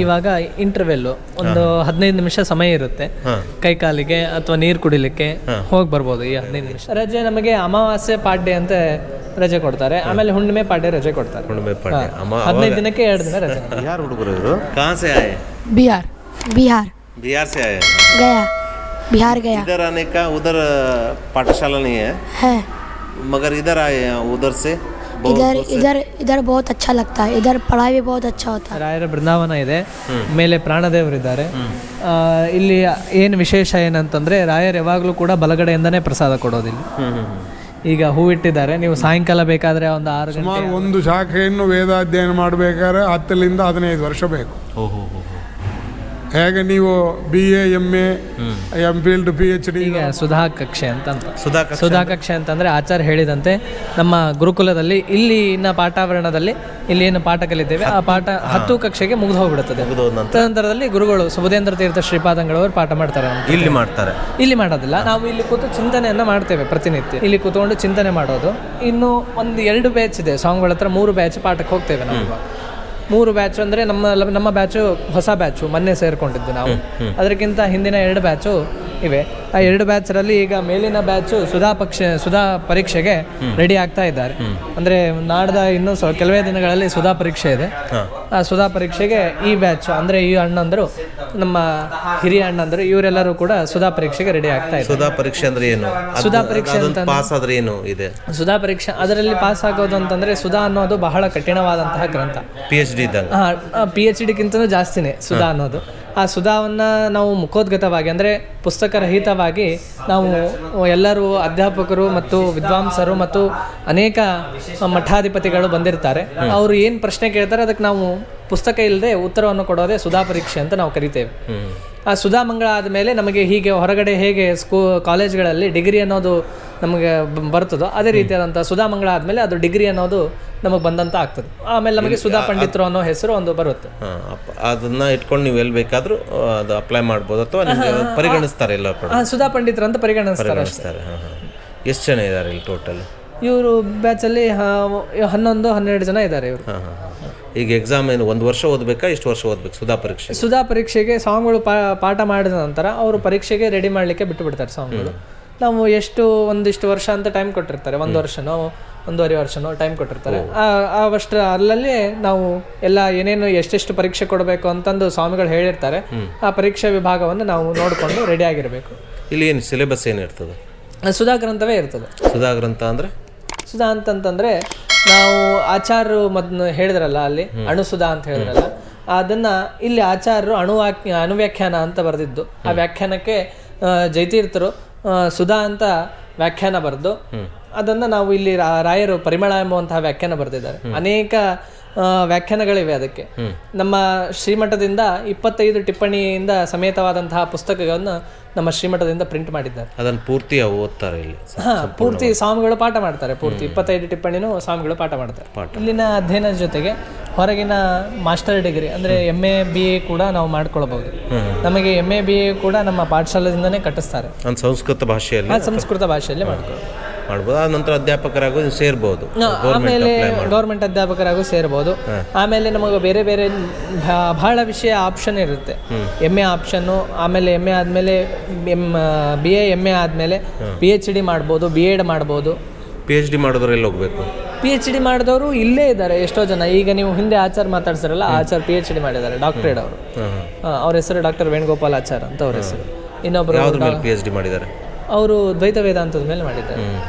ಇವಾಗ ಇಂಟರ್ವೆಲ್ ಒಂದು 15 ನಿಮಿಷ ಸಮಯ ಇರುತ್ತೆ. ಕೈ ಕಾಲಿಗೆ ಅಥವಾ ನೀರು ಕುಡಿಲಿಕ್ಕೆ ಹೋಗಿ ಬರ್ಬೋದು ಈ 15 ನಿಮಿಷ. ರಜೆ ನಮಗೆ ಅಮಾವಾಸ್ಯೆ ಪಾಡ್ಯ ಅಂತ ರಜೆ ಕೊಡ್ತಾರೆ, ಆಮೇಲೆ ಹುಣ್ಣಿಮೆ ಪಾಡ್ಯ ರಜೆ ಕೊಡ್ತಾರೆ. 15 ದಿನಕ್ಕೆ 2 ದಿನ ರಜೆ. ಯಾರು ಹುಡುಗರು ಇವರು? कहाँ से आए? बिहार बिहार बिहार से आए? गया बिहार गया. इधर आने का उधर पाठशाला नहीं है मगर इधर आए हैं उधर से. इधर इधर इधर बहुत अच्छा लगता है. इधर पढ़ाई भी बहुत अच्छा होता है. ರಾಯರ ಬೃಂದಾವನ ಇದೆ, ಮೇಲೆ ಪ್ರಾಣದೇವರಿದ್ದಾರೆ. ಇಲ್ಲಿ ಏನು ವಿಶೇಷ ಏನಂತಂದರೆ ರಾಯರು ಯಾವಾಗಲೂ ಕೂಡ ಬಲಗಡೆಯಿಂದನೇ ಪ್ರಸಾದ ಕೊಡೋದಿಲ್ಲ. ಈಗ ಹೂವಿಟ್ಟಿದ್ದಾರೆ, ನೀವು ಸಾಯಂಕಾಲ ಬೇಕಾದರೆ ಒಂದು 6 ಗಂಟೆ. ಸುಮಾರು ಒಂದು ಶಾಖೆಯನ್ನು ವೇದಾಧ್ಯಯನ ಮಾಡಬೇಕಾದ್ರೆ 10 ರಿಂದ 15 ವರ್ಷ ಬೇಕು. ಹೇಗೆ ನೀವು BA MA MPhil PhD. ಈಗ ಸುಧಾ ಕಕ್ಷೆ ಸುಧಾ ಕಕ್ಷೆ ಅಂತಂದರೆ ಆಚಾರ್ಯ ಹೇಳಿದಂತೆ ನಮ್ಮ ಗುರುಕುಲದಲ್ಲಿ ಇಲ್ಲಿನ ಪಾಠಾವರಣದಲ್ಲಿ ಇಲ್ಲಿ ಏನು ಪಾಠ ಕಲಿತೇವೆ ಆ ಪಾಠ 10 ಕಕ್ಷೆಗೆ ಮುಗಿದು ಹೋಗ್ಬಿಡುತ್ತದೆ. ತದನಂತರದಲ್ಲಿ ಗುರುಗಳು ಸುಬುಧೇಂದ್ರ ತೀರ್ಥ ಶ್ರೀಪಾದಂಗಳವರು ಪಾಠ ಮಾಡ್ತಾರೆ. ಇಲ್ಲಿ ಮಾಡೋದಿಲ್ಲ, ನಾವು ಇಲ್ಲಿ ಕೂತು ಚಿಂತನೆಯನ್ನು ಮಾಡ್ತೇವೆ ಪ್ರತಿನಿತ್ಯ. ಇಲ್ಲಿ ಕೂತ್ಕೊಂಡು ಚಿಂತನೆ ಮಾಡೋದು. ಇನ್ನು ಒಂದು 2 ಬ್ಯಾಚ್ ಇದೆ ಸ್ವಾಮಿಗಳ ಹತ್ರ, 3 ಬ್ಯಾಚ್ ಪಾಠಕ್ಕೆ ಹೋಗ್ತೇವೆ ನಾವು. 3 ಬ್ಯಾಚು ಅಂದರೆ ನಮ್ಮ ಬ್ಯಾಚು ಹೊಸ ಬ್ಯಾಚು, ಮೊನ್ನೆ ಸೇರಿಕೊಂಡಿದ್ದು ನಾವು. ಅದಕ್ಕಿಂತ ಹಿಂದಿನ 2 ಬ್ಯಾಚು ಇವೆ. ಆ 2 ಬ್ಯಾಚರಲ್ಲಿ ಈಗ ಮೇಲಿನ ಬ್ಯಾಚು ಸುಧಾ ಪರೀಕ್ಷೆಗೆ ರೆಡಿ ಆಗ್ತಾ ಇದ್ದಾರೆ. ಅಂದರೆ ನಾಡ್ದ ಇನ್ನೂ ಕೆಲವೇ ದಿನಗಳಲ್ಲಿ ಸುಧಾ ಪರೀಕ್ಷೆ ಇದೆ. ಆ ಸುಧಾ ಪರೀಕ್ಷೆಗೆ ಈ ಬ್ಯಾಚು ಅಂದರೆ ಈ ಅಣ್ಣಂದರು, ನಮ್ಮ ಹಿರಿಯ ಅಣ್ಣಂದರು, ಇವರೆಲ್ಲರೂ ಕೂಡ ಸುಧಾ ಪರೀಕ್ಷೆಗೆ ರೆಡಿ ಆಗ್ತಾ ಇದ್ದಾರೆ. ಸುಧಾ ಪರೀಕ್ಷೆ ಅಂದ್ರೆ ಏನು? ಸುಧಾ ಪರೀಕ್ಷೆ ಅಂತ ಪಾಸ್ ಆದ್ರೆ ಏನು ಇದೆ? ಸುಧಾ ಪರೀಕ್ಷೆ ಅದರಲ್ಲಿ ಪಾಸ್ ಆಗೋದು ಅಂತಂದ್ರೆ ಸುಧಾ ಅನ್ನೋದು ಬಹಳ ಕಠಿಣವಾದಂತಹ ಗ್ರಂಥ. PhD ಇದ್ದಂಗೆ. PhDಗಿಂತನೂ ಜಾಸ್ತಿನೇ ಸುಧಾ ಅನ್ನೋದು. ಆ ಸುಧಾವನ್ನು ನಾವು ಮುಖೋದ್ಗತವಾಗಿ ಅಂದರೆ ಪುಸ್ತಕರಹಿತವಾಗಿ ನಾವು ಎಲ್ಲರೂ ಅಧ್ಯಾಪಕರು ಮತ್ತು ವಿದ್ವಾಂಸರು ಮತ್ತು ಅನೇಕ ಮಠಾಧಿಪತಿಗಳು ಬಂದಿರ್ತಾರೆ. ಅವರು ಏನು ಪ್ರಶ್ನೆ ಕೇಳ್ತಾರೆ ಅದಕ್ಕೆ ನಾವು ಪುಸ್ತಕ ಇಲ್ಲದೆ ಉತ್ತರವನ್ನು ಕೊಡೋದೇ ಸುಧಾ ಪರೀಕ್ಷೆ ಅಂತ ನಾವು ಕರಿತೇವೆ. ಆ ಸುಧಾ ಮಂಗಳ ಆದಮೇಲೆ ನಮಗೆ ಹೀಗೆ ಹೊರಗಡೆ ಹೇಗೆ ಕಾಲೇಜ್ಗಳಲ್ಲಿ ಡಿಗ್ರಿ ಅನ್ನೋದು ನಮಗೆ ಬರ್ತದೋ ಅದೇ ರೀತಿಯಾದಂಥ ಸುಧಾ ಮಂಗಳ ಆದಮೇಲೆ ಅದು ಡಿಗ್ರಿ ಅನ್ನೋದು ನಮಗೆ ಬಂದಂತ ಆಗ್ತದೆ. ಆಮೇಲೆ ನಮಗೆ ಸುಧಾ ಪಂಡಿತರು ಅನ್ನೋ ಹೆಸರು ಒಂದು ಬರುತ್ತೆ. ಅದನ್ನ ಇಟ್ಕೊಂಡು ನೀವು ಎಲ್ಲಿ ಬೇಕಾದ್ರೂ ಅದು ಅಪ್ಲೈ ಮಾಡ್ಬೋದು ಅಥವಾ ಪರಿಗಣಿಸ್ತಾರೆ ಎಲ್ಲ ಕಡೆ? ಸುಧಾ ಪಂಡಿತರು ಅಂತ ಪರಿಗಣಿಸ್ತಾರೆ. ಎಷ್ಟು ಜನ ಇದ್ದಾರೆ ಇಲ್ಲಿ ಟೋಟಲ್? ಇವರು ಬ್ಯಾಚಲ್ಲಿ 11-12 ಜನ ಇದ್ದಾರೆ ಇವರು. ಈಗ ಎಕ್ಸಾಮ್ ಏನು 1 ವರ್ಷ ಓದಬೇಕಾ, ಎಷ್ಟು ವರ್ಷ ಓದಬೇಕು ಸುಧಾ ಪರೀಕ್ಷೆಗೆ? ಸ್ವಾಮಿಗಳು ಪಾಠ ಮಾಡಿದ ನಂತರ ಅವರು ಪರೀಕ್ಷೆಗೆ ರೆಡಿ ಮಾಡಲಿಕ್ಕೆ ಬಿಟ್ಟು ಬಿಡ್ತಾರೆ ಸ್ವಾಮಿಗಳು. ನಾವು ಒಂದಿಷ್ಟು ವರ್ಷ ಅಂತ ಟೈಮ್ ಕೊಟ್ಟಿರ್ತಾರೆ, 1 ವರ್ಷನೋ 1.5 ವರ್ಷನೋ ಟೈಮ್ ಕೊಟ್ಟಿರ್ತಾರೆ. ಅಲ್ಲಲ್ಲಿ ನಾವು ಎಲ್ಲ ಏನೇನು ಎಷ್ಟೆಷ್ಟು ಪರೀಕ್ಷೆ ಕೊಡಬೇಕು ಅಂತಂದು ಸ್ವಾಮಿಗಳು ಹೇಳಿರ್ತಾರೆ. ಆ ಪರೀಕ್ಷಾ ವಿಭಾಗವನ್ನು ನಾವು ನೋಡಿಕೊಂಡು ರೆಡಿ ಆಗಿರಬೇಕು. ಇಲ್ಲಿ ಏನು ಸಿಲೆಬಸ್ ಏನಿರ್ತದೆ? ಸುಧಾ ಗ್ರಂಥವೇ ಇರ್ತದೆ. ಸುಧಾ ಗ್ರಂಥ ಅಂದರೆ ಸುಧಾ ಅಂತಂತಂದ್ರೆ ನಾವು ಆಚಾರ್ಯರು ಮೊದಲು ಹೇಳಿದ್ರಲ್ಲ, ಅಲ್ಲಿ ಅಣುಸುಧಾ ಅಂತ ಹೇಳಿದ್ರಲ್ಲ, ಅದನ್ನ ಇಲ್ಲಿ ಆಚಾರ್ಯರು ಅಣುವ್ಯಾಖ್ಯಾನ ಅಂತ ಬರೆದಿದ್ದು. ಆ ವ್ಯಾಖ್ಯಾನಕ್ಕೆ ಜೈತೀರ್ಥರು ಸುಧಾ ಅಂತ ವ್ಯಾಖ್ಯಾನ ಬರೆದು ಅದನ್ನು ನಾವು ಇಲ್ಲಿ ರಾಯರು ಪರಿಮಳ ಎಂಬುವಂತಹ ವ್ಯಾಖ್ಯಾನ ಬರೆದಿದ್ದಾರೆ. ಅನೇಕ ವ್ಯಾಖ್ಯಾನಗಳಿವೆ ಅದಕ್ಕೆ. ನಮ್ಮ ಶ್ರೀಮಠದಿಂದ 25 ಟಿಪ್ಪಣಿಯಿಂದ ಸಮೇತವಾದಂತಹ ಪುಸ್ತಕಗಳನ್ನು ನಮ್ಮ ಶ್ರೀಮಠದಿಂದ ಪ್ರಿಂಟ್ ಮಾಡಿದ್ದಾರೆ. ಅದನ್ನು ಪೂರ್ತಿ ಓದ್ತಾರೆ ಇಲ್ಲಿ? ಪೂರ್ತಿ ಸ್ವಾಮಿಗಳು ಪಾಠ ಮಾಡ್ತಾರೆ. ಪೂರ್ತಿ 25 ಟಿಪ್ಪಣಿನೂ ಸ್ವಾಮಿಗಳು ಪಾಠ ಮಾಡ್ತಾರೆ. ಇಲ್ಲಿನ ಅಧ್ಯಯನದ ಜೊತೆಗೆ ಹೊರಗಿನ ಮಾಸ್ಟರ್ ಡಿಗ್ರಿ ಅಂದರೆ MA BA ಕೂಡ ನಾವು ಮಾಡ್ಕೊಳ್ಬಹುದು. ನಮಗೆ MA BA ಕೂಡ ನಮ್ಮ ಪಾಠಶಾಲೆಯಿಂದನೇ ಕಟ್ಟಿಸ್ತಾರೆ. ಸಂಸ್ಕೃತ ಭಾಷೆಯಲ್ಲಿ ಮಾಡ್ಬೋದು. ಆ ನಂತರ ಅಧ್ಯಾಪಕರಾಗೂ ಸೇರ್ಬೋದು. ಆಮೇಲೆ ಗೌರ್ಮೆಂಟ್ ಅಧ್ಯಾಪಕರಾಗೂ ಸೇರ್ಬೋದು. ಆಮೇಲೆ ನಮಗೆ ಬೇರೆ ಬೇರೆ ಬಹಳ ವಿಷಯ ಆಪ್ಷನ್ ಇರುತ್ತೆ. MA ಆಪ್ಷನ್ನು, ಆಮೇಲೆ MA ಆದಮೇಲೆ BA MA ಆದಮೇಲೆ PhD ಮಾಡ್ಬೋದು, B.Ed ಮಾಡ್ಬೋದು. PhD ಮಾಡಿದವರು ಎಲ್ಲಿ ಹೋಗ್ಬೇಕು? PhD ಮಾಡಿದವರು ಇಲ್ಲೇ ಇದ್ದಾರೆ ಎಷ್ಟೋ ಜನ. ಈಗ ನೀವು ಹಿಂದೆ ಆಚಾರ್ಯ ಮಾತಾಡ್ಸಿರಲ್ಲ, ಆಚಾರ್ಯ PhD ಮಾಡಿದ್ದಾರೆ, ಡಾಕ್ಟರೇಟ್ ಅವರು. ಅವ್ರ ಹೆಸರು ಡಾಕ್ಟರ್ ವೇಣುಗೋಪಾಲ್ ಆಚಾರ್ಯ ಅಂತ ಅವ್ರ ಹೆಸರು. ಇನ್ನೊಬ್ರು PhD ಮಾಡಿದ್ದಾರೆ, ಅವರು ದ್ವೈತ ವೇದಾಂತದ ಮೇಲೆ ಮಾಡಿದ್ದಾರೆ.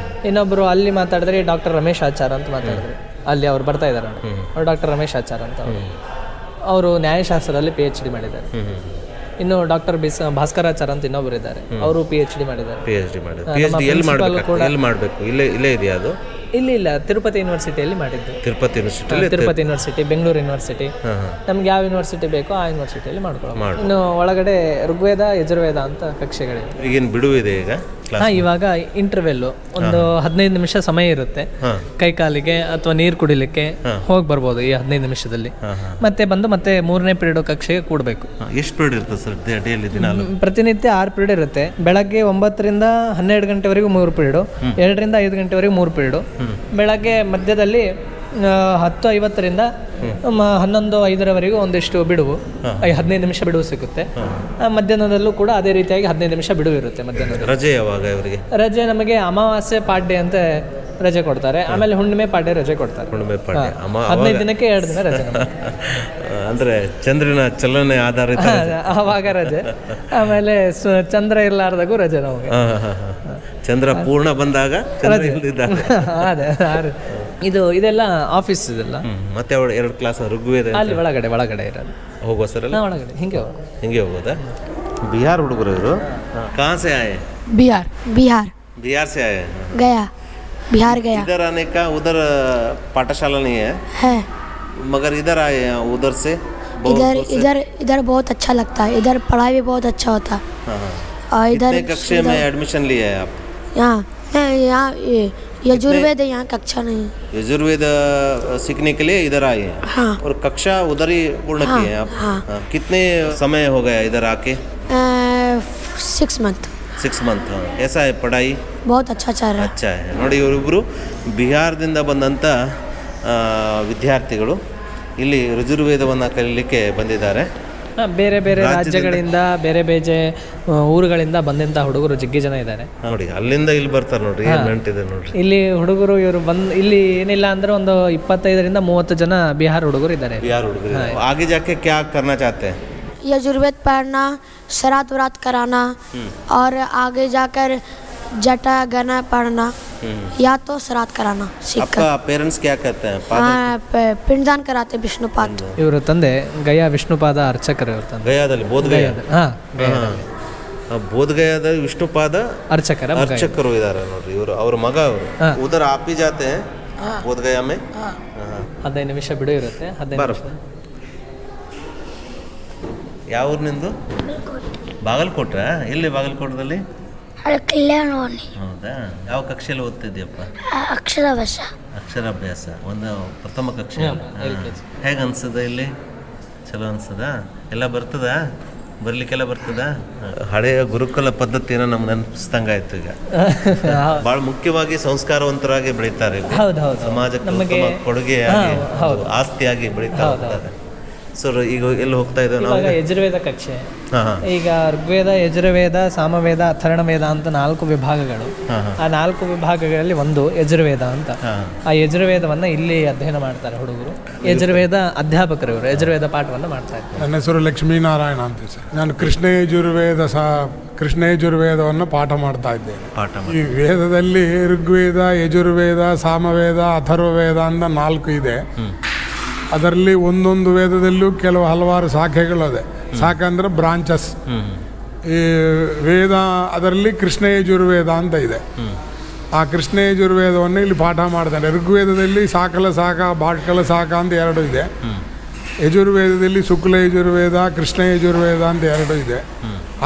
ಇನ್ನೊಬ್ರು ಅಲ್ಲಿ ಮಾತಾಡಿದ್ರೆ ಡಾಕ್ಟರ್ ರಮೇಶ್ ಆಚಾರ ಅಂತ ಮಾತಾಡಿದ್ರು. ಅಲ್ಲಿ ಅವ್ರು ಬರ್ತಾ ಇದ್ದಾರೆ, ಅವ್ರು ಡಾಕ್ಟರ್ ರಮೇಶ್ ಆಚಾರ ಅಂತ. ಅವರು ನ್ಯಾಯಶಾಸ್ತ್ರದಲ್ಲಿ PhD ಮಾಡಿದ್ದಾರೆ. ಇನ್ನು ಡಾಕ್ಟರ್ ಭಾಸ್ಕರಾಚಾರ ಅಂತ ಇನ್ನೊಬ್ರು ಇದ್ದಾರೆ, ಅವರು PhD ಮಾಡಿದ್ದಾರೆ. ಇಲ್ಲೇ ಇದೆಯಾ ಅದು? ಇಲ್ಲ, ತಿರುಪತಿ ಯೂನಿವರ್ಸಿಟಿಯಲ್ಲಿ ಮಾಡಿದ್ದು. ತಿರುಪತಿ ಯೂನಿವರ್ಸಿಟಿ, ಬೆಂಗಳೂರು ಯೂನಿವರ್ಸಿಟಿ, ನಮ್ಗೆ ಯಾವ ಯೂನಿವರ್ಸಿಟಿ ಬೇಕೋ ಆ ಯೂನಿವರ್ಸಿಟಿಯಲ್ಲಿ ಮಾಡ್ಕೊಳ್ಳೋದು. ಇನ್ನು ಒಳಗಡೆ ಋಗ್ವೇದ ಯಜುರ್ವೇದ ಅಂತ ಕಕ್ಷೆಗಳಿವೆ. ಈಗೇನು ಬಿಡುವಿದೆ ಈಗ? ಇವಾಗ ಇಂಟರ್ವೆಲ್ ಒಂದು 15 ನಿಮಿಷ ಸಮಯ ಇರುತ್ತೆ. ಕೈ ಕಾಲಿಗೆ ಅಥವಾ ನೀರು ಕುಡಿಲಿಕ್ಕೆ ಹೋಗಿ ಬರ್ಬೋದು ಈ 15 ನಿಮಿಷದಲ್ಲಿ. ಮತ್ತೆ 3ನೇ ಪೀರಿಯಡ್ ಕಕ್ಷೆಗೆ ಕೂಡಬೇಕು. ಎಷ್ಟು ಪೀರಿಯಡ್ ಇರುತ್ತೆ ಸರ್ ಡೇಲಿ? ಪ್ರತಿನಿತ್ಯ 6 ಪೀರಿಯಡ್ ಇರುತ್ತೆ. ಬೆಳಗ್ಗೆ 9 ರಿಂದ 12 ಗಂಟೆವರೆಗೂ 3 ಪೀರಿಯಡ್, 2 ರಿಂದ 5 ಗಂಟೆವರೆಗೂ 3 ಪೀರಿಯಡ್. ಬೆಳಗ್ಗೆ ಮಧ್ಯದಲ್ಲಿ 10:50ರಿಂದ 11:05 ಒಂದಿಷ್ಟು ಬಿಡುವು, 15 ನಿಮಿಷ ಬಿಡುವು ಸಿಗುತ್ತೆ. ಮಧ್ಯಾಹ್ನದಲ್ಲೂ ಕೂಡ ಅದೇ ರೀತಿಯಾಗಿ 15 ನಿಮಿಷ ಬಿಡುವು ಇರುತ್ತೆ. ಮಧ್ಯಾಹ್ನದ ರಜೆ ಯಾವಾಗ ಇವರಿಗೆ? ರಜೆ ನಮಗೆ ಅಮಾವಾಸ್ಯೆ ಪಾಡ್ಡೆ ಅಂತ ರಜೆ ಕೊಡ್ತಾರೆ, ಆಮೇಲೆ ಹುಣ್ಣಿಮೆ ಪಾಡ್ಡೆ ರಜೆ ಕೊಡ್ತಾರೆ. ಹುಣ್ಣಿಮೆ ಪಾಡ್ಯ 15 ದಿನಕ್ಕೆ 2 ದಿನ ರಜೆ ಅಂದ್ರೆ ಚಂದ್ರನ ಚಲನೆ ಆಧಾರಿತ ಆವಾಗ ರಜೆ, ಆಮೇಲೆ ಚಂದ್ರ ಇರ್ಲಾರ್ದಾಗೂ ರಜೆ ನಮಗೆ. ಚಂದ್ರ ಪೂರ್ಣ ಬಂದಾಗ ಅದೇ ಇದೆಲ್ಲ ಆಫೀಸ್ ಇದೆಲ್ಲ. ಮತ್ತೆ 2 ಕ್ಲಾಸ್ ಋಗ್ವೇದ ಅಲ್ಲಿ ಒಳಗಡೆ ಇರೋದು. ಹೋಗುವ ಸರ್ ಒಳಗಡೆ ಹಿಂಗೆ ಹೋಗೋದಾ? ಬಿಹಾರ್ ಹುಡುಗರು ಇವರು. कहाँ से आए? बिहार से आए? गया, बिहार गया. इधर आने का उधर पाठशाला नहीं है मगर इधर आए हैं उधर से. इधर बहुत अच्छा लगता है. इधर पढ़ाई भी बहुत अच्छा होता है. और इधर कितने कक्षा में एडमिशन लिया है आप? यहाँ यजुर्वेद, यहाँ कक्षा नहीं. यजुर्वेद सीखने के लिए इधर आए हैं. हाँ. और कक्षा उधर ही पूर्ण किए हैं आप? हाँ. कितने समय हो गया इधर आके? 6 मंथ. 6 ಮಂತ್. ऐसा है पढ़ाई? बहुत अच्छा चल रहा है. अच्छा है. ನೋಡಿ, ಇವರಿಬ್ಬರು ಬಿಹಾರದಿಂದ ಬಂದಂಥ ವಿದ್ಯಾರ್ಥಿಗಳು ಇಲ್ಲಿ ಋಜುರ್ವೇದವನ್ನು ಕಲೀಲಿಕ್ಕೆ ಬಂದಿದ್ದಾರೆ. ಬೇರೆ ಬೇರೆ ರಾಜ್ಯಗಳಿಂದ, ಬೇರೆ ಬೇರೆ ಊರುಗಳಿಂದ ಬಂದಂಥ ಹುಡುಗರು ಜಗ್ಗಿ ಜನ ಇದ್ದಾರೆ. ನೋಡಿ, ಅಲ್ಲಿಂದ ಇಲ್ಲಿ ಬರ್ತಾರೆ ನೋಡ್ರಿ, ಏನು ನಂಟಿದೆ ನೋಡ್ರಿ. ಇಲ್ಲಿ ಹುಡುಗರು ಇವರು ಇಲ್ಲಿ ಏನಿಲ್ಲ ಅಂದ್ರೆ ಒಂದು 25ರಿಂದ 30 ಜನ ಬಿಹಾರ ಹುಡುಗರು ಇದ್ದಾರೆ. ಬಿಹಾರ ಹುಡುಗರು आगे जाके क्या करना चाहते हैं? यजुर्वेद पढ़ना, श्राद्ध व्रत कराना और आगे जाकर जटा गना पढ़ना या तो श्राद्ध कराना. आपका पेरेंट्स क्या करते हैं? पिंडदान कराते विष्णुपाद. ಇವರು ತಂದೆ ಗಯಾ ವಿಷ್ಣುಪಾದ ಅರ್ಚಕರು. ಇವರು ತಂದೆ ಗಯಾದಲ್ಲಿ ಬೋಧಗಯಾದಲ್ಲಿ ಬೋಧಗಯಾದಲ್ಲಿ ವಿಷ್ಣುಪಾದ ಅರ್ಚಕರು ಇದ್ದಾರೆ ನೋಡ್ರಿ. ಇವರು ಅವ್ರ ಮಗ ಅವರು. ಉದರ ಆಪಿ ಜಾತೆ ಬೋಧಗಯಾ ಮೇ 15 ನಿಮಿಷ ಬಿಡು ಇರುತ್ತೆ. 15 ನಿಮಿಷ. ಯಾವ ಊರಿನಿಂದು? ಬಾಗಲಕೋಟೆ. ಎಲ್ಲಿ ಬಾಗಲಕೋಟದಲ್ಲಿ? ಕಲ್ಯಾಣವಾಣಿ. ಹೌದಾ? ಯಾವ ಕಕ್ಷೆಯಲ್ಲಿ ಓದ್ತಿದ್ಯಪ್ಪ? ಅಕ್ಷರಾಭ್ಯಾಸ. ಒಂದು ಪ್ರಥಮ ಕಕ್ಷೆ. ಹೇಗೆ ಅನ್ಸದ ಇಲ್ಲಿ? ಚಲೋ ಅನ್ಸದ? ಎಲ್ಲ ಬರ್ತದ? ಬರ್ಲಿಕ್ಕೆಲ್ಲ ಬರ್ತದ? ಹಳೆಯ ಗುರುಕುಲ ಪದ್ಧತಿನ ನಮ್ಗೆ ನೆನಪಿಸ್ದಂಗಾಯ್ತು ಈಗ. ಬಹಳ ಮುಖ್ಯವಾಗಿ ಸಂಸ್ಕಾರವಂತರಾಗಿ ಬೆಳೀತಾರೆ. ಸಮಾಜಕ್ಕೆ ಉತ್ತಮ ಕೊಡುಗೆಯಾಗಿ, ಆಸ್ತಿಯಾಗಿ ಬೆಳೀತಾ ಹೋಗ್ತಾರೆ. ಸರ್, ಈಗ ಎಲ್ಲಿ ಹೋಗ್ತಾ ಇದ್ದೇವೆ ನಾವು? ಯಜುರ್ವೇದ ಕಕ್ಷೆ. ಈಗ ಋಗ್ವೇದ, ಯಜುರ್ವೇದ, ಸಾಮವೇದ, ಅಥರ್ವಣವೇದ ಅಂತ 4 ವಿಭಾಗಗಳು. ಆ 4 ವಿಭಾಗಗಳಲ್ಲಿ ಒಂದು ಯಜುರ್ವೇದ ಅಂತ. ಆ ಯಜುರ್ವೇದವನ್ನ ಇಲ್ಲಿ ಅಧ್ಯಯನ ಮಾಡ್ತಾರೆ ಹುಡುಗರು. ಯಜುರ್ವೇದ ಅಧ್ಯಾಪಕರು ಇವರು. ಯಜುರ್ವೇದ ಪಾಠವನ್ನು ಮಾಡ್ತಾ ಇದ್ದಾರೆ. ನನ್ನ ಹೆಸರು ಲಕ್ಷ್ಮೀನಾರಾಯಣ ಅಂತ ಸರ್. ನಾನು ಕೃಷ್ಣ ಯಜುರ್ವೇದವನ್ನು ಪಾಠ ಮಾಡ್ತಾ ಇದ್ದೇನೆ. ಈ ವೇದದಲ್ಲಿ ಋಗ್ವೇದ, ಯಜುರ್ವೇದ, ಸಾಮವೇದ, ಅಥರ್ವವೇದ ಅಂತ 4 ಇದೆ. ಅದರಲ್ಲಿ ಒಂದೊಂದು ವೇದದಲ್ಲೂ ಹಲವಾರು ಶಾಖೆಗಳಿದೆ. ಶಾಖೆ ಅಂದರೆ ಬ್ರಾಂಚಸ್. ಈ ವೇದ ಅದರಲ್ಲಿ ಕೃಷ್ಣ ಯಜುರ್ವೇದ ಅಂತ ಇದೆ. ಆ ಕೃಷ್ಣ ಯಜುರ್ವೇದವನ್ನು ಇಲ್ಲಿ ಪಾಠ ಮಾಡ್ತಾರೆ. ಋಗ್ವೇದದಲ್ಲಿ ಸಾಕಲ ಶಾಖ, ಭಾಟ್ಕಲ ಶಾಖ ಅಂತ 2 ಇದೆ. ಯಜುರ್ವೇದದಲ್ಲಿ ಶುಕ್ಲ ಯಜುರ್ವೇದ, ಕೃಷ್ಣ ಯಜುರ್ವೇದ ಅಂತ 2 ಇದೆ.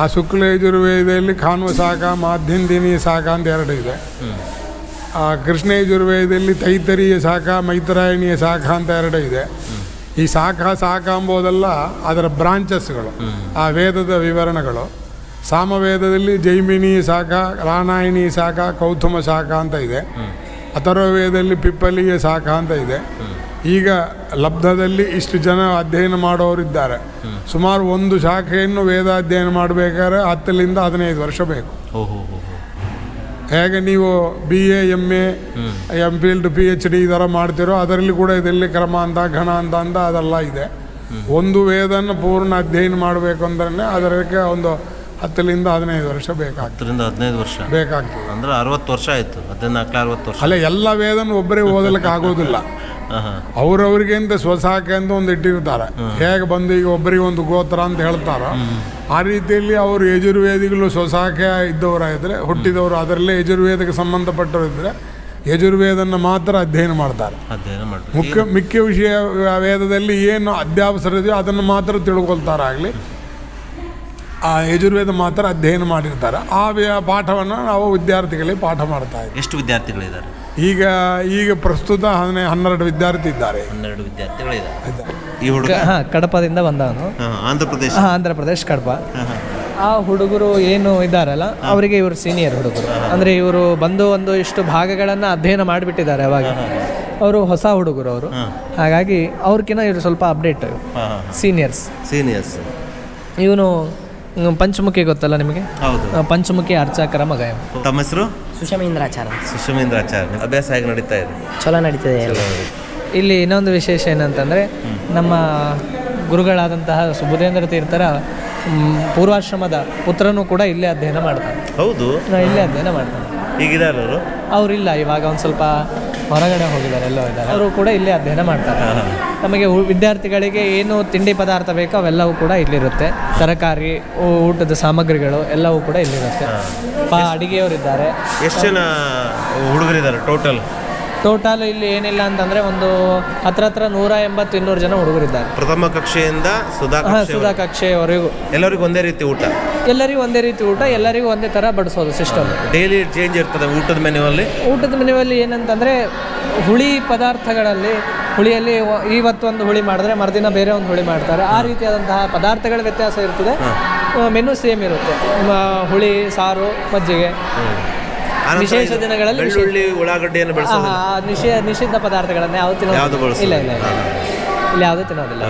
ಆ ಶುಕ್ಲ ಯಜುರ್ವೇದದಲ್ಲಿ ಖಾನ್ವ ಶಾಖ, ಮಾಧ್ಯಂದಿನಿ ಶಾಖ ಅಂತ 2 ಇದೆ. ಆ ಕೃಷ್ಣ ಯಜುರ್ವೇದದಲ್ಲಿ ತೈತರೀಯ ಶಾಖ, ಮೈತ್ರಾಯಣೀಯ ಶಾಖ ಅಂತ 2 ಇದೆ. ಈ ಶಾಖ ಎಂಬುದೆಲ್ಲ ಅದರ ಬ್ರಾಂಚಸ್ಗಳು, ಆ ವೇದದ ವಿವರಣೆಗಳು. ಸಾಮವೇದದಲ್ಲಿ ಜೈಮಿನಿ ಶಾಖ, ರಾಮಾಯಣೀಯ ಶಾಖ, ಕೌತುಮ ಶಾಖ ಅಂತ ಇದೆ. ಅಥರ್ವವೇದದಲ್ಲಿ ಪಿಪ್ಪಲಿಯ ಶಾಖ ಅಂತ ಇದೆ. ಈಗ ಲಬ್ಧದಲ್ಲಿ ಇಷ್ಟು ಜನ ಅಧ್ಯಯನ ಮಾಡೋರಿದ್ದಾರೆ. ಸುಮಾರು ಒಂದು ಶಾಖೆಯನ್ನು ವೇದ ಅಧ್ಯಯನ ಮಾಡಬೇಕಾದ್ರೆ 10ರಿಂದ 15 ವರ್ಷ ಬೇಕು. ಹೇಗೆ ನೀವು BA, MA, MPhil, PhD ಈ ಥರ ಮಾಡ್ತಿರೋ ಅದರಲ್ಲಿ ಕೂಡ ಇದರಲ್ಲಿ ಕ್ರಮ ಅಂತ, ಘನ ಅಂತ ಅದೆಲ್ಲ ಇದೆ. ಒಂದು ವೇದನ ಪೂರ್ಣ ಅಧ್ಯಯನ ಮಾಡಬೇಕು ಅಂದ್ರೆ ಅದಕ್ಕೆ ಒಂದು 10ರಿಂದ 15 ವರ್ಷ ಬೇಕಾಗ್ತದೆ. 10ರಿಂದ 15 ವರ್ಷ ಬೇಕಾಗ್ತದೆ. ಅಂದ್ರೆ 60 ವರ್ಷ ಆಯಿತು. 14-60 ವರ್ಷ. ಅಲ್ಲ, ಎಲ್ಲ ವೇದನ ಒಬ್ಬರೇ ಓದಲಿಕ್ಕೆ ಆಗೋದಿಲ್ಲ. ಅವ್ರವ್ರಿಗೆ ಅಂತ ಸ್ವಶಾಖೆ ಅಂತ ಒಂದು ಇಟ್ಟಿರ್ತಾರೆ. ಹೇಗೆ ಬಂದು ಈಗ ಒಬ್ಬರಿಗೆ ಒಂದು ಗೋತ್ರ ಅಂತ ಹೇಳ್ತಾರೋ ಆ ರೀತಿಯಲ್ಲಿ ಅವರು ಯಜುರ್ವೇದಿಗಳು ಸ್ವಶಾಖೆ ಇದ್ದವರಾಗಿದ್ದರೆ, ಹುಟ್ಟಿದವರು ಅದರಲ್ಲೇ ಯಜುರ್ವೇದಕ್ಕೆ ಸಂಬಂಧಪಟ್ಟವರು ಇದ್ದರೆ ಯಜುರ್ವೇದನ್ನು ಮಾತ್ರ ಅಧ್ಯಯನ ಮಾಡ್ತಾರೆ. ಮುಖ್ಯ ವಿಷಯ ವೇದದಲ್ಲಿ ಏನು ಅಧ್ಯಾವಸರಿದೆಯೋ ಅದನ್ನು ಮಾತ್ರ ತಿಳ್ಕೊಳ್ತಾರಾಗಲಿ, ಆ ಯಜುರ್ವೇದ ಮಾತ್ರ ಅಧ್ಯಯನ ಮಾಡಿರ್ತಾರೆ. ಆ ಪಾಠವನ್ನು ನಾವು ವಿದ್ಯಾರ್ಥಿಗಳಿಗೆ ಪಾಠ ಮಾಡ್ತಾ ಇದ್ದೀವಿ. ಎಷ್ಟು ವಿದ್ಯಾರ್ಥಿಗಳಿದ್ದಾರೆ ಈಗ ಪ್ರಸ್ತುತ 12 ವಿದ್ಯಾರ್ಥಿ ಇದ್ದಾರೆ. 12 ವಿದ್ಯಾರ್ಥಿಗಳಿದ್ದಾರೆ. ಈ ಹುಡುಗ ಕಡಪದಿಂದ ಬಂದವನು. ಆಂಧ್ರ ಪ್ರದೇಶ್ ಕಡಪ. ಆ ಹುಡುಗರು ಏನು ಇದ್ದಾರಲ್ಲ ಅವರಿಗೆ ಇವರು ಸೀನಿಯರ್ ಹುಡುಗರು. ಅಂದರೆ ಇವರು ಬಂದು ಇಷ್ಟು ಭಾಗಗಳನ್ನು ಅಧ್ಯಯನ ಮಾಡಿಬಿಟ್ಟಿದ್ದಾರೆ ಅವಾಗ. ಅವರು ಹೊಸ ಹುಡುಗರು ಅವರು, ಹಾಗಾಗಿ ಅವ್ರಕಿನ್ನ ಇವರು ಸ್ವಲ್ಪ ಅಪ್ಡೇಟ್ ಸೀನಿಯರ್ಸ್. ಇವನು ಪಂಚಮುಖಿ ಗೊತ್ತಲ್ಲ ನಿಮಗೆ? ಪಂಚಮುಖಿ ಅರ್ಚಕರ ಮಗ. ತಮ್ಮ ಹೆಸರು? ಸುಷಮೇಂದ್ರಾಚಾರ್ಯ. ಅಭ್ಯಾಸ ಹೇಗೆ ನಡೀತಾ ಇದೆ? ಚಲೋ ನಡೀತದೆ. ಇಲ್ಲಿ ಇನ್ನೊಂದು ವಿಶೇಷ ಏನಂತಂದರೆ ನಮ್ಮ ಗುರುಗಳಾದಂತಹ ಸುಬುಧೇಂದ್ರ ತೀರ್ಥರ ಪೂರ್ವಾಶ್ರಮದ ಪುತ್ರನೂ ಕೂಡ ಇಲ್ಲೇ ಅಧ್ಯಯನ ಮಾಡ್ತಾನೆ. ಹೌದು, ಇಲ್ಲೇ ಅಧ್ಯಯನ ಮಾಡ್ತಾನೆ. ಈಗಿದ್ದಾರೆ ಅವರು? ಅವರಿಲ್ಲ, ಇವಾಗ ಒಂದು ಸ್ವಲ್ಪ ಹೊರಗಡೆ ಹೋಗಿದ್ದಾರೆ, ಎಲ್ಲೋ ಇದ್ದಾರೆ. ಅವರು ಕೂಡ ಇಲ್ಲೇ ಅಧ್ಯಯನ ಮಾಡ್ತಾರೆ. ನಮಗೆ ವಿದ್ಯಾರ್ಥಿಗಳಿಗೆ ಏನು ತಿಂಡಿ ಪದಾರ್ಥ ಬೇಕೋ ಅವೆಲ್ಲವೂ ಕೂಡ ಇಲ್ಲಿರುತ್ತೆ. ತರಕಾರಿ, ಊಟದ ಸಾಮಗ್ರಿಗಳು ಎಲ್ಲವೂ ಕೂಡ ಇಲ್ಲಿರುತ್ತೆ. ಅಡಿಗೆಯವರಿದ್ದಾರೆ. ಎಷ್ಟು ಜನ ಹುಡುಗರಿದ್ದಾರೆ ಟೋಟಲ್ ಇಲ್ಲಿ ಏನಿಲ್ಲ ಅಂತಂದರೆ ಒಂದು ಹತ್ರ 180-200 ಜನ ಹುಡುಗರಿದ್ದಾರೆ. ಪ್ರಥಮ ಕಕ್ಷೆಯಿಂದ ಸುಧಾ ಕಕ್ಷೆಯವರೆಗೂ ಎಲ್ಲರಿಗೂ ಒಂದೇ ರೀತಿ ಊಟ? ಎಲ್ಲರಿಗೂ ಒಂದೇ ರೀತಿ ಊಟ, ಎಲ್ಲರಿಗೂ ಒಂದೇ ಥರ ಬಡಿಸೋದು ಸಿಸ್ಟಮ್. ಡೈಲಿ ಚೇಂಜ್ ಇರ್ತದೆ ಊಟದ ಮೆನುವಲ್ಲಿ ಏನಂತಂದರೆ ಹುಳಿ ಪದಾರ್ಥಗಳಲ್ಲಿ ಹುಳಿಯಲ್ಲಿ ಇವತ್ತು ಒಂದು ಹುಳಿ ಮಾಡಿದ್ರೆ ಮರುದಿನ ಬೇರೆ ಒಂದು ಹುಳಿ ಮಾಡ್ತಾರೆ. ಆ ರೀತಿಯಾದಂತಹ ಪದಾರ್ಥಗಳ ವ್ಯತ್ಯಾಸ ಇರ್ತದೆ. ಮೆನು ಸೇಮ್ ಇರುತ್ತೆ. ಹುಳಿ, ಸಾರು, ಮಜ್ಜಿಗೆ. ವಿಶೇಷ ದಿನಗಳಲ್ಲಿ ಉಳ್ಳಾಗಡ್ಡಿಯನ್ನು ನಿಷಿದ್ಧ ಪದಾರ್ಥಗಳನ್ನ ಇಲ್ಲ ಇಲ್ಲಿ ಯಾವುದೂ ತಿನ್ನೋದಿಲ್ಲ.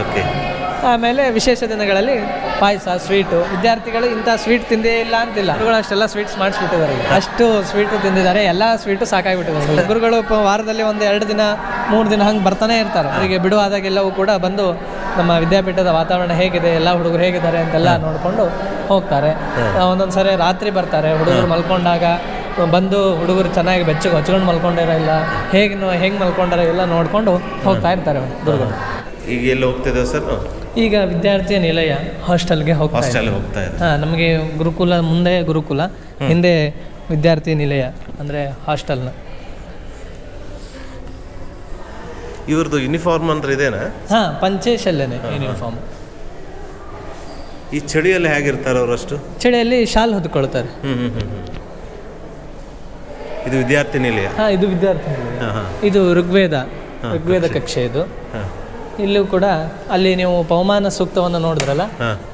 ಆಮೇಲೆ ವಿಶೇಷ ದಿನಗಳಲ್ಲಿ ಪಾಯಸ, ಸ್ವೀಟು. ವಿದ್ಯಾರ್ಥಿಗಳು ಇಂಥ ಸ್ವೀಟ್ ತಿಂದೇ ಇಲ್ಲ ಅಂತಿಲ್ಲ. ಗುರುಗಳು ಅಷ್ಟೆಲ್ಲ ಸ್ವೀಟ್ಸ್ ಮಾಡಿಸ್ಬಿಟ್ಟಿದ್ದಾರೆ. ಅಷ್ಟು ಸ್ವೀಟು ತಿಂದಿದ್ದಾರೆ. ಎಲ್ಲ ಸ್ವೀಟು ಸಾಕಾಗಿಬಿಟ್ಟಿದ್ದಾರೆ. ಗುರುಗಳು ವಾರದಲ್ಲಿ 1-2 ದಿನ 3 ದಿನ ಹಂಗೆ ಬರ್ತಾನೆ ಇರ್ತಾರೆ. ಅವರಿಗೆ ಬಿಡುವಾದಾಗೆಲ್ಲವೂ ಕೂಡ ಬಂದು ನಮ್ಮ ವಿದ್ಯಾಪೀಠದ ವಾತಾವರಣ ಹೇಗಿದೆ, ಎಲ್ಲ ಹುಡುಗರು ಹೇಗಿದ್ದಾರೆ ಅಂತೆಲ್ಲ ನೋಡಿಕೊಂಡು ಹೋಗ್ತಾರೆ. ಒಂದೊಂದು ಸರಿ ರಾತ್ರಿ ಬರ್ತಾರೆ. ಹುಡುಗರು ಮಲ್ಕೊಂಡಾಗ ಬಂದು ಹುಡುಗರು ಚೆನ್ನಾಗಿ ಬೆಚ್ಚಗೆ ಹೊಚ್ಕೊಂಡು ಮಲ್ಕೊಂಡಿರೋ ಇಲ್ಲ, ಹೆಂಗೆ ಮಲ್ಕೊಂಡಾರೋ ಎಲ್ಲ ನೋಡಿಕೊಂಡು ಹೋಗ್ತಾ ಇರ್ತಾರೆ ಹುಡುಗರು. ಈಗ ಎಲ್ಲ ಹೋಗ್ತಿದ್ದೇವೆ ಸರ್? ಈಗ ವಿದ್ಯಾರ್ಥಿ ನಿಲಯ ಹಾಸ್ಟೆಲ್ಗೆ ಹೋಗ್ತಾ ಇದ್ದಾರೆ. ನಮಗೆ ಗುರುಕುಲ ಮುಂದೆ ಗುರುಕುಲ, ಹಿಂದೆ ವಿದ್ಯಾರ್ಥಿ ನಿಲಯ ಅಂದರೆ ಹಾಸ್ಟೆಲ್ನ. ಇವ್ರದ್ದು ಯೂನಿಫಾರ್ಮ್ ಅಂದ್ರೆ ಇದೇನಾ? ಪಂಚೇಶಲ್ಲೇನೆ ಯೂನಿಫಾರ್ಮ್. ಈ ಚಳಿಯಲ್ಲಿ ಹೇಗಿರ್ತಾರೆ ಅವರಷ್ಟು? ಚಳಿಯಲ್ಲಿ ಶಾಲ್ ಹೊದ್ಕೊಳ್ತಾರೆ. ಇದು ವಿದ್ಯಾರ್ಥಿ ನಿಲಯ? ಇದು ವಿದ್ಯಾರ್ಥಿ ನಿಲಯ. ಇದು ಋಗ್ವೇದ ಕಕ್ಷೆ. ಇದು ಇಲ್ಲೂ ಕೂಡ ಅಲ್ಲಿ ನೀವು ಪವಮಾನ ಸೂಕ್ತವನ್ನು ನೋಡಿದ್ರಲ್ಲ,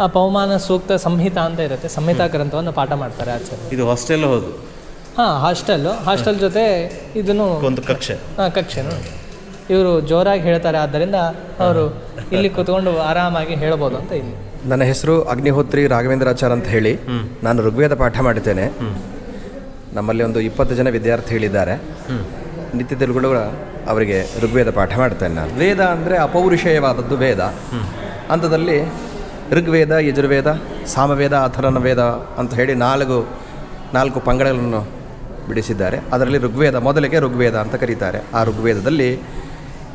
ಆ ಪವಮಾನ ಸೂಕ್ತ ಸಂಹಿತಾ ಅಂತ ಇರುತ್ತೆ. ಸಂಹಿತಾ ಗ್ರಂಥವನ್ನು ಪಾಠ ಮಾಡ್ತಾರೆ ಆಚಾರ್ಯ. ಇದು ಹಾಸ್ಟೆಲ್? ಹೌದು, ಹಾಸ್ಟೆಲ್ ಜೊತೆ ಇದನ್ನು ಒಂದು ಕಕ್ಷೆನು ಇವರು ಜೋರಾಗಿ ಹೇಳ್ತಾರೆ. ಆದ್ದರಿಂದ ಅವರು ಇಲ್ಲಿ ಕೂತ್ಕೊಂಡು ಆರಾಮಾಗಿ ಹೇಳ್ಬೋದು ಅಂತ. ಇಲ್ಲಿ ನನ್ನ ಹೆಸರು ಅಗ್ನಿಹೋತ್ರಿ ರಾಘವೇಂದ್ರಾಚಾರ್ಯ ಅಂತ ಹೇಳಿ, ನಾನು ಋಗ್ವೇದ ಪಾಠ ಮಾಡಿದ್ದೇನೆ. ನಮ್ಮಲ್ಲಿ ಒಂದು 20 ಜನ ವಿದ್ಯಾರ್ಥಿಗಳಿದ್ದಾರೆ. ನಿತ್ಯದಲ್ಲಿ ಕೂಡ ಅವರಿಗೆ ಋಗ್ವೇದ ಪಾಠ ಮಾಡ್ತೇನೆ ನಾನು. ವೇದ ಅಂದರೆ ಅಪೌರುಷೇಯವಾದದ್ದು ವೇದ. ಅಂಥದ್ದಲ್ಲಿ ಋಗ್ವೇದ, ಯಜುರ್ವೇದ, ಸಾಮವೇದ, ಅಥರ್ವಣ ವೇದ ಅಂತ ಹೇಳಿ 4 ಪಂಗಡಗಳನ್ನು ಬಿಡಿಸಿದ್ದಾರೆ. ಅದರಲ್ಲಿ ಋಗ್ವೇದ ಮೊದಲಿಗೆ ಋಗ್ವೇದ ಅಂತ ಕರೀತಾರೆ. ಆ ಋಗ್ವೇದದಲ್ಲಿ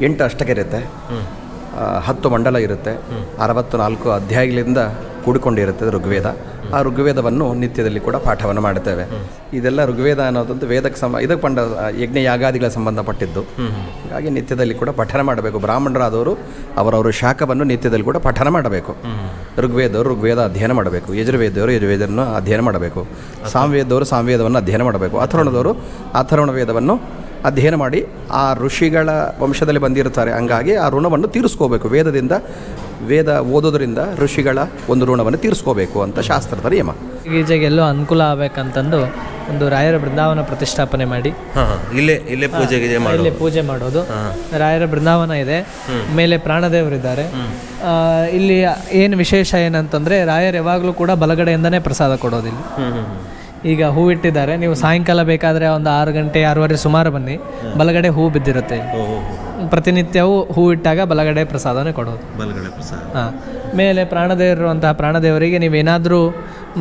8 ಅಷ್ಟಕ ಇರುತ್ತೆ, 10 ಮಂಡಲ ಇರುತ್ತೆ, 64 ಅಧ್ಯಾಯಗಳಿಂದ ಕೂಡಿಕೊಂಡಿರುತ್ತದೆ ಋಗ್ವೇದ. ಆ ಋಗ್ವೇದವನ್ನು ನಿತ್ಯದಲ್ಲಿ ಕೂಡ ಪಾಠವನ್ನು ಮಾಡುತ್ತೇವೆ. ಇದೆಲ್ಲ ಋಗ್ವೇದ ಅನ್ನೋದಂತೂ ವೇದಕ್ಕೆ ಇದಕ್ಕೆ ಯಜ್ಞ ಯಾಗಾದಿಗಳ ಸಂಬಂಧಪಟ್ಟಿದ್ದು. ಹಾಗಾಗಿ ನಿತ್ಯದಲ್ಲಿ ಕೂಡ ಪಠನ ಮಾಡಬೇಕು. ಬ್ರಾಹ್ಮಣರಾದವರು ಅವರವರ ಶಾಖವನ್ನು ನಿತ್ಯದಲ್ಲಿ ಕೂಡ ಪಠನ ಮಾಡಬೇಕು. ಋಗ್ವೇದವರು ಋಗ್ವೇದ ಅಧ್ಯಯನ ಮಾಡಬೇಕು, ಯಜುರ್ವೇದವರು ಯಜುರ್ವೇದವನ್ನು ಅಧ್ಯಯನ ಮಾಡಬೇಕು, ಸಾಮವೇದವರು ಸಾಮವೇದವನ್ನು ಅಧ್ಯಯನ ಮಾಡಬೇಕು, ಅಥರ್ವಣದವರು ಅಥರ್ವಣ ವೇದವನ್ನು ಅಧ್ಯಯನ ಮಾಡಿ ಆ ಋಷಿಗಳ ವಂಶದಲ್ಲಿ ಬಂದಿರ್ತಾರೆ. ಹಂಗಾಗಿ ಆ ಋಣವನ್ನು ತೀರಿಸ್ಕೋಬೇಕು. ವೇದ ಓದೋದ್ರಿಂದ ಋಷಿಗಳ ಒಂದು ಋಣವನ್ನು ತೀರಿಸ್ಕೋಬೇಕು ಅಂತ ಶಾಸ್ತ್ರದ ನಿಯಮ. ಈಜೆಗೆಲ್ಲೋ ಅನುಕೂಲ ಆಗಬೇಕಂತಂದು ಒಂದು ರಾಯರ ಬೃಂದಾವನ ಪ್ರತಿಷ್ಠಾಪನೆ ಮಾಡಿ ಇಲ್ಲೇ ಪೂಜೆ ಮಾಡೋದು. ರಾಯರ ಬೃಂದಾವನ ಇದೆ, ಮೇಲೆ ಪ್ರಾಣದೇವರಿದ್ದಾರೆ. ಇಲ್ಲಿ ಏನು ವಿಶೇಷ ಏನಂತಂದರೆ ರಾಯರು ಯಾವಾಗಲೂ ಕೂಡ ಬಲಗಡೆಯಿಂದನೇ ಪ್ರಸಾದ ಕೊಡೋದಿಲ್ಲ. ಈಗ ಹೂ ಇಟ್ಟಿದ್ದಾರೆ, ನೀವು ಸಾಯಂಕಾಲ ಬೇಕಾದರೆ ಒಂದು 6 ಗಂಟೆ 6:30 ಸುಮಾರು ಬನ್ನಿ, ಬಲಗಡೆ ಹೂ ಬಿದ್ದಿರುತ್ತೆ. ಪ್ರತಿನಿತ್ಯವೂ ಹೂ ಇಟ್ಟಾಗ ಬಲಗಡೆ ಪ್ರಸಾದನೇ ಕೊಡೋದು. ಮೇಲೆ ಪ್ರಾಣದೇವರುವಂತಹ ಪ್ರಾಣದೇವರಿಗೆ ನೀವೇನಾದರೂ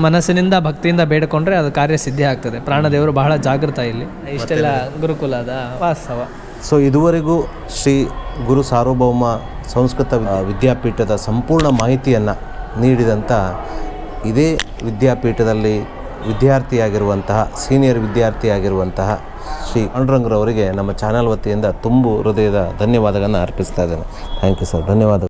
ಮನಸ್ಸಿನಿಂದ ಭಕ್ತಿಯಿಂದ ಬೇಡಿಕೊಂಡ್ರೆ ಅದು ಕಾರ್ಯಸಿದ್ಧಿ ಆಗ್ತದೆ. ಪ್ರಾಣದೇವರು ಬಹಳ ಜಾಗೃತ ಇಲ್ಲಿ. ಇಷ್ಟೆಲ್ಲ ಗುರುಕುಲದ ವಾಸ್ತವ. ಸೊ ಇದುವರೆಗೂ ಶ್ರೀ ಗುರು ಸಾರ್ವಭೌಮ ಸಂಸ್ಕೃತ ವಿದ್ಯಾಪೀಠದ ಸಂಪೂರ್ಣ ಮಾಹಿತಿಯನ್ನು ನೀಡಿದಂಥ ಇದೇ ವಿದ್ಯಾಪೀಠದಲ್ಲಿ ವಿದ್ಯಾರ್ಥಿಯಾಗಿರುವಂತಹ ಸೀನಿಯರ್ ವಿದ್ಯಾರ್ಥಿಯಾಗಿರುವಂತಹ ಶ್ರೀ ಪಾಂಡುರಂಗರವರಿಗೆ ನಮ್ಮ ಚಾನಲ್ ವತಿಯಿಂದ ತುಂಬು ಹೃದಯದ ಧನ್ಯವಾದಗಳನ್ನು ಅರ್ಪಿಸ್ತಾ ಇದ್ದೇನೆ. ಥ್ಯಾಂಕ್ ಯು ಸರ್, ಧನ್ಯವಾದ.